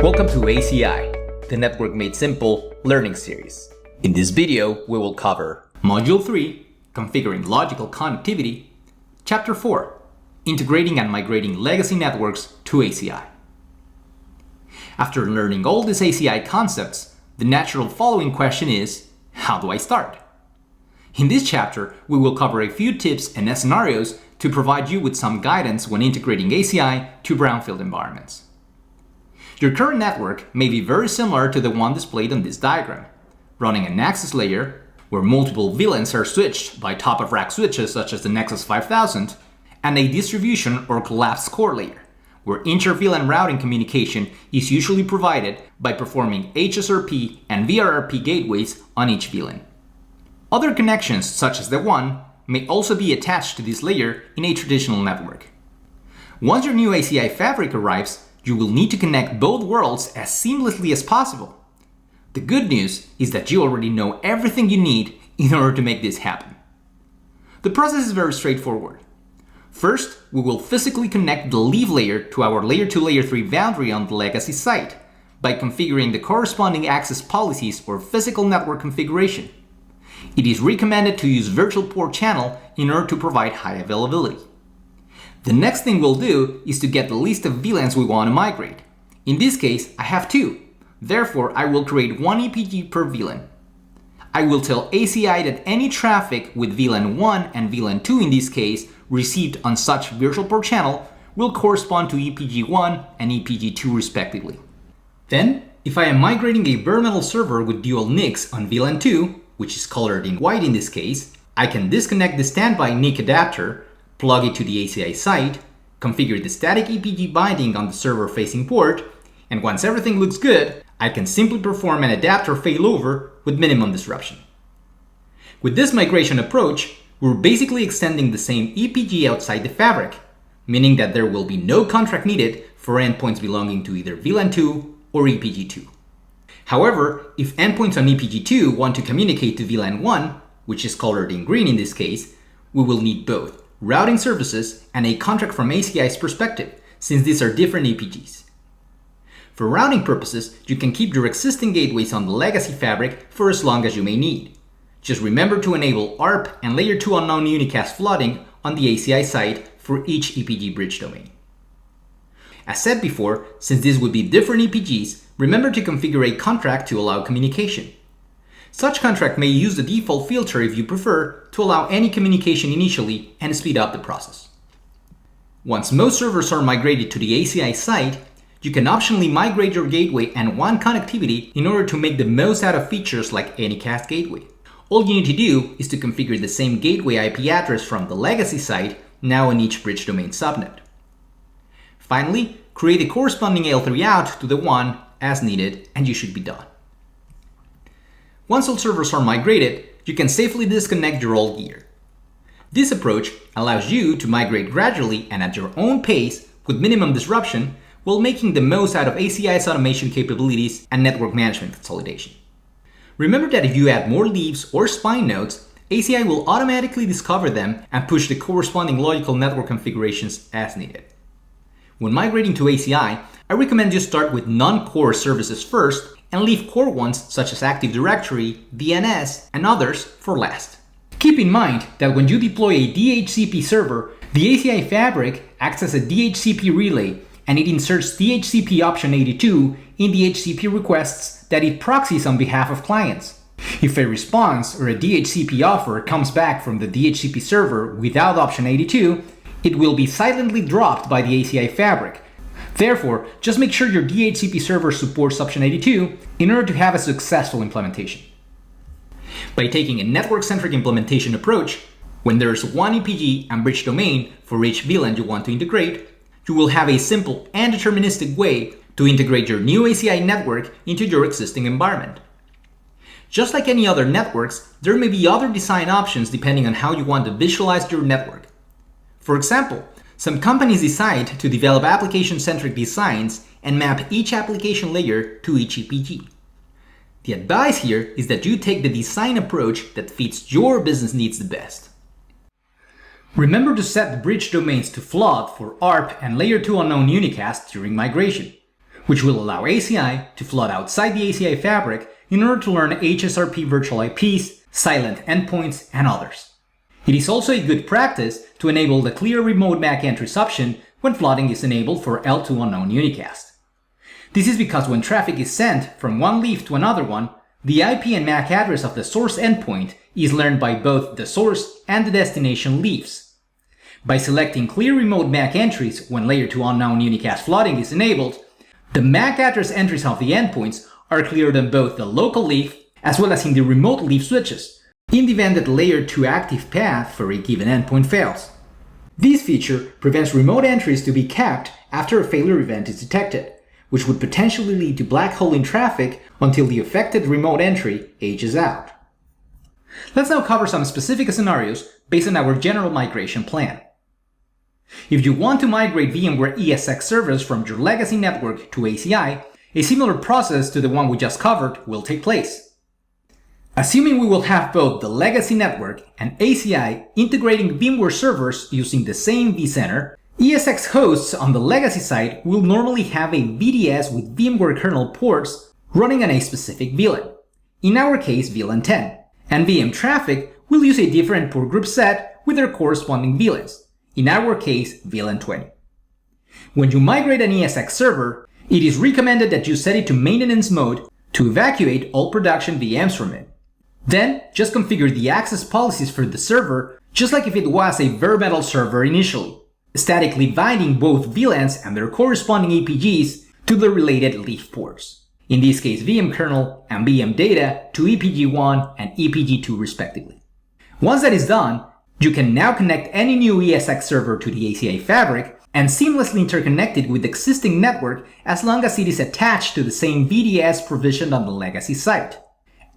Welcome to ACI, the Network Made Simple learning series. In this video, we will cover Module 3, Configuring Logical Connectivity, Chapter 4, Integrating and Migrating Legacy Networks to ACI. After learning all these ACI concepts, the natural following question is, how do I start? In this chapter, we will cover a few tips and scenarios to provide you with some guidance when integrating ACI to Brownfield environments. Your current network may be very similar to the one displayed on this diagram, running an access layer where multiple VLANs are switched by top-of-rack switches such as the Nexus 5000, and a distribution or collapsed core layer, where inter-VLAN routing communication is usually provided by performing HSRP and VRRP gateways on each VLAN. Other connections, such as the WAN, may also be attached to this layer in a traditional network. Once your new ACI fabric arrives, you will need to connect both worlds as seamlessly as possible. The good news is that you already know everything you need in order to make this happen. The process is very straightforward. First, we will physically connect the leaf layer to our layer 2 layer 3 boundary on the legacy site by configuring the corresponding access policies or physical network configuration. It is recommended to use virtual port channel in order to provide high availability. The next thing we'll do is to get the list of VLANs we want to migrate. In this case, I have two. Therefore, I will create one EPG per VLAN. I will tell ACI that any traffic with VLAN 1 and VLAN 2 in this case received on such virtual port channel will correspond to EPG 1 and EPG 2 respectively. Then, if I am migrating a bare metal server with dual NICs on VLAN 2, which is colored in white in this case, I can disconnect the standby NIC adapter, plug it to the ACI site, configure the static EPG binding on the server-facing port, and once everything looks good, I can simply perform an adapter failover with minimum disruption. With this migration approach, we're basically extending the same EPG outside the fabric, meaning that there will be no contract needed for endpoints belonging to either VLAN 2 or EPG 2. However, if endpoints on EPG 2 want to communicate to VLAN 1, which is colored in green in this case, we will need both routing services and a contract from ACI's perspective, since these are different EPGs. For routing purposes, you can keep your existing gateways on the legacy fabric for as long as you may need. Just remember to enable ARP and layer 2 unknown unicast flooding on the ACI site for each EPG bridge domain. As said before, since these would be different EPGs, remember to configure a contract to allow communication. Such contract may use the default filter if you prefer to allow any communication initially and speed up the process. Once most servers are migrated to the ACI site, you can optionally migrate your gateway and WAN connectivity in order to make the most out of features like Anycast gateway. All you need to do is to configure the same gateway IP address from the legacy site now in each bridge domain subnet. Finally, create a corresponding L3 out to the WAN as needed and you should be done. Once all servers are migrated, you can safely disconnect your old gear. This approach allows you to migrate gradually and at your own pace with minimum disruption while making the most out of ACI's automation capabilities and network management consolidation. Remember that if you add more leaves or spine nodes, ACI will automatically discover them and push the corresponding logical network configurations as needed. When migrating to ACI, I recommend you start with non-core services first and leave core ones such as Active Directory, DNS, and others for last. Keep in mind that when you deploy a DHCP server, the ACI fabric acts as a DHCP relay and it inserts DHCP option 82 in the HCP requests that it proxies on behalf of clients. If a response or a DHCP offer comes back from the DHCP server without option 82, it will be silently dropped by the ACI fabric. Therefore, just make sure your DHCP server supports option 82 in order to have a successful implementation. By taking a network-centric implementation approach, when there is one EPG and bridge domain for each VLAN you want to integrate, you will have a simple and deterministic way to integrate your new ACI network into your existing environment. Just like any other networks, there may be other design options depending on how you want to visualize your network. For example, some companies decide to develop application-centric designs and map each application layer to each EPG. The advice here is that you take the design approach that fits your business needs the best. Remember to set the bridge domains to flood for ARP and layer 2 unknown unicast during migration. which will allow ACI to flood outside the ACI fabric in order to learn HSRP virtual IPs, silent endpoints, and others. It is also a good practice to enable the clear remote MAC entries option when flooding is enabled for L2 unknown unicast. This is because when traffic is sent from one leaf to another one, the IP and MAC address of the source endpoint is learned by both the source and the destination leaves. By selecting clear remote MAC entries when layer 2 unknown unicast flooding is enabled, the MAC address entries of the endpoints are cleared on both the local leaf as well as in the remote leaf switches, in the event that the layer 2 active path for a given endpoint fails. This feature prevents remote entries to be capped after a failure event is detected, which would potentially lead to black holing traffic until the affected remote entry ages out. Let's now cover some specific scenarios based on our general migration plan. If you want to migrate VMware ESX servers from your legacy network to ACI, a similar process to the one we just covered will take place. Assuming we will have both the legacy network and ACI integrating VMware servers using the same vCenter, ESX hosts on the legacy side will normally have a VDS with VMware kernel ports running on a specific VLAN, in our case VLAN 10, and VM traffic will use a different port group set with their corresponding VLANs, in our case VLAN 20. When you migrate an ESX server, it is recommended that you set it to maintenance mode to evacuate all production VMs from it. Then, just configure the access policies for the server just like if it was a bare metal server initially, statically binding both VLANs and their corresponding APGs to the related leaf ports. In this case, VM kernel and VM data to EPG1 and EPG2 respectively. Once that is done, you can now connect any new ESX server to the ACI fabric and seamlessly interconnect it with the existing network as long as it is attached to the same VDS provisioned on the legacy site.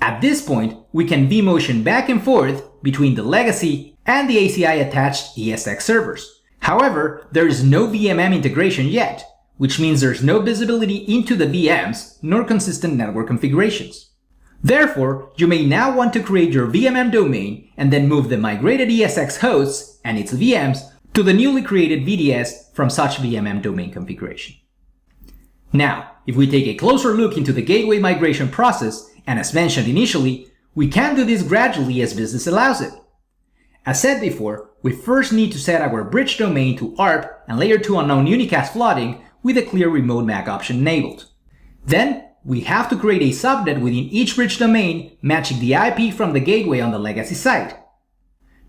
At this point, we can vMotion back and forth between the legacy and the ACI attached ESX servers. However, there is no VMM integration yet, which means there's no visibility into the VMs nor consistent network configurations. Therefore, you may now want to create your VMM domain and then move the migrated ESX hosts and its VMs to the newly created VDS from such VMM domain configuration. Now, if we take a closer look into the gateway migration process, and as mentioned initially, we can do this gradually as business allows it. As said before, we first need to set our bridge domain to ARP and layer 2 unknown unicast flooding with a clear remote MAC option enabled. Then, we have to create a subnet within each bridge domain matching the IP from the gateway on the legacy site.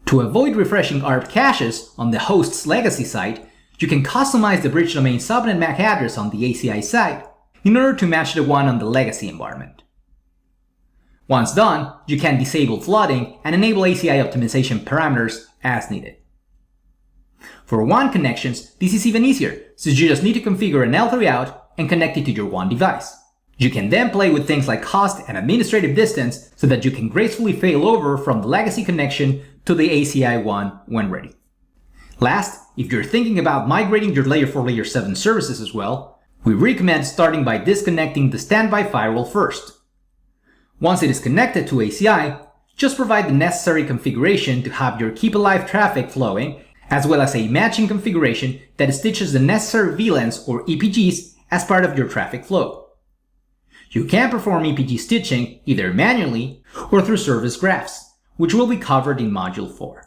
To avoid refreshing ARP caches on the host's legacy site, you can customize the bridge domain subnet MAC address on the ACI site in order to match the one on the legacy environment. Once done, you can disable flooding and enable ACI optimization parameters as needed. For WAN connections, this is even easier, since you just need to configure an L3 out and connect it to your WAN device. You can then play with things like cost and administrative distance so that you can gracefully fail over from the legacy connection to the ACI one when ready. Last, if you're thinking about migrating your layer 4 layer 7 services as well, we recommend starting by disconnecting the standby firewall first. Once it is connected to ACI, just provide the necessary configuration to have your keep alive traffic flowing, as well as a matching configuration that stitches the necessary VLANs or EPGs as part of your traffic flow. You can perform EPG stitching either manually or through service graphs, which will be covered in Module 4.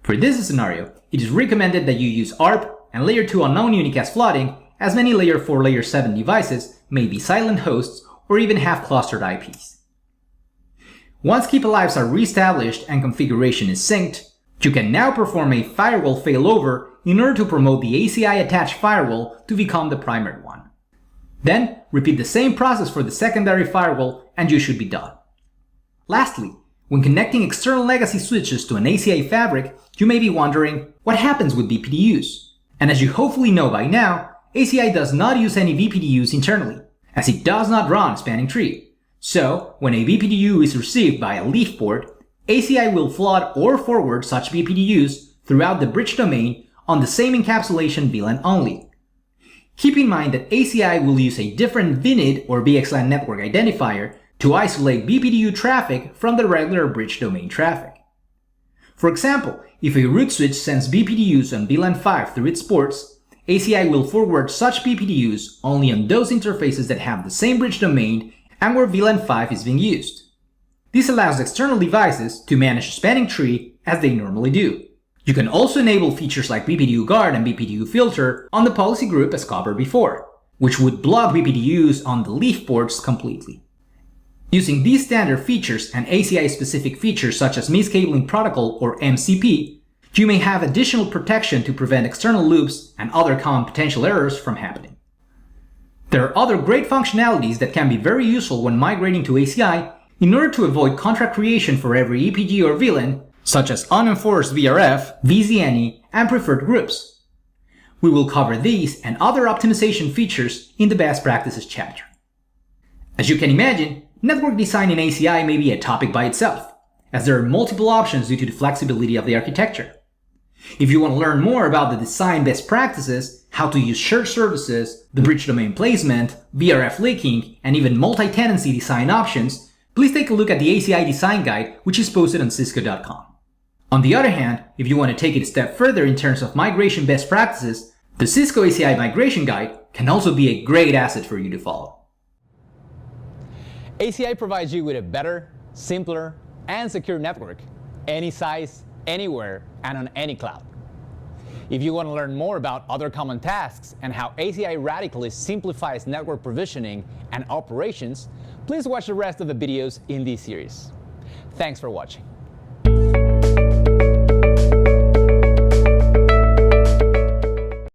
For this scenario, it is recommended that you use ARP and layer 2 unknown unicast flooding, as many layer 4 layer 7 devices may be silent hosts or even have clustered IPs. Once keep alives are reestablished and configuration is synced, you can now perform a firewall failover in order to promote the ACI attached firewall to become the primary one. Then, repeat the same process for the secondary firewall and you should be done. Lastly, when connecting external legacy switches to an ACI fabric, you may be wondering what happens with VPDUs. And as you hopefully know by now, ACI does not use any VPDUs internally, as it does not run spanning tree. So, when a VPDU is received by a leaf port, ACI will flood or forward such VPDUs throughout the bridge domain on the same encapsulation VLAN only. Keep in mind that ACI will use a different VNID or VXlan network identifier to isolate VPDU traffic from the regular bridge domain traffic. For example, if a root switch sends VPDUs on VLAN 5 through its ports, ACI will forward such BPDUs only on those interfaces that have the same bridge domain and where VLAN 5 is being used. This allows external devices to manage a spanning tree as they normally do. You can also enable features like BPDU guard and BPDU filter on the policy group as covered before, which would block BPDUs on the leaf ports completely. Using these standard features and ACI-specific features such as miscabling protocol or MCP, you may have additional protection to prevent external loops and other common potential errors from happening. There are other great functionalities that can be very useful when migrating to ACI in order to avoid contract creation for every EPG or VLAN, such as unenforced VRF, VZNE, and preferred groups. We will cover these and other optimization features in the best practices chapter. As you can imagine, network design in ACI may be a topic by itself, as there are multiple options due to the flexibility of the architecture. If you want to learn more about the design best practices, how to use shared services, the bridge domain placement, VRF leaking, and even multi-tenancy design options, please take a look at the ACI design guide, which is posted on cisco.com. On the other hand, if you want to take it a step further in terms of migration best practices, the Cisco ACI migration guide can also be a great asset for you to follow. ACI provides you with a better, simpler, and secure network, any size, anywhere, and on any cloud. If you want to learn more about other common tasks and how ACI radically simplifies network provisioning and operations, please watch the rest of the videos in this series. Thanks for watching.